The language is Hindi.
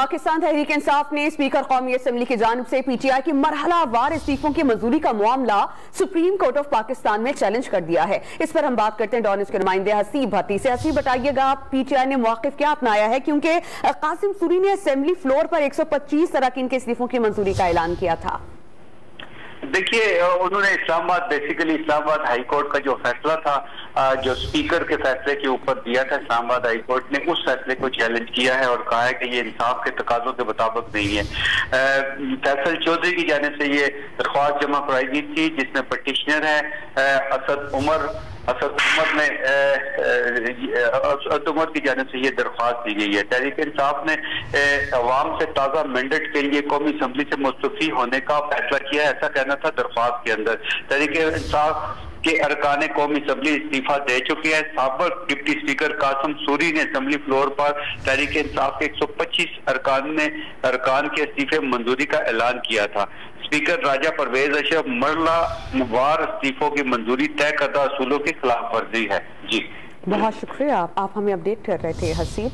पाकिस्तान तहरीक इंसाफ ने स्पीकर कौमी असम्बली की जानिब से पीटीआई की मरहलावार इस्तीफों की मंजूरी का मामला सुप्रीम कोर्ट ऑफ पाकिस्तान में चैलेंज कर दिया है। इस पर हम बात करते हैं डॉन के नुमाइंदे हसीब भट्टी से। हसीब, बताइएगा पीटीआई ने मौक़िफ़ क्या अपनाया है, क्योंकि कासिम सूरी ने असेंबली फ्लोर पर 125 अरकान के इस्तीफों की मंजूरी का ऐलान किया था। देखिए, उन्होंने इस्लामाबाद हाई कोर्ट का जो फैसला था, जो स्पीकर के फैसले के ऊपर दिया था इस्लामाबाद हाई कोर्ट ने, उस फैसले को चैलेंज किया है और कहा है कि ये इंसाफ के तकाज़ों के मुताबिक नहीं है। फैसल चौधरी की जानिब से ये दरख्वास्त जमा कराई गई थी, जिसमें पटिशनर है असद उमर की जानिब से ये दरख्वास्त दी गई है। तहरीक इंसाफ ने अवाम से ताज़ा मैंडेट के लिए कौमी असम्बली से मुस्तफ़ी होने का फैसला किया है, ऐसा कहना था दरख्वास्त के अंदर। तहरीक इंसाफ के अरकान कौमी असम्बली इस्तीफा दे चुके हैं। साबिक़ डिप्टी स्पीकर कासिम सूरी ने असम्बली फ्लोर पर तहरीक इंसाफ के 125 अरकान के इस्तीफे मंजूरी का ऐलान किया था। स्पीकर राजा परवेज अशरफ मरहलावार इस्तीफों की मंजूरी तय करदा असूलों की खिलाफ वर्जी है। जी, बहुत शुक्रिया, आप हमें अपडेट कर रहे थे हसीब।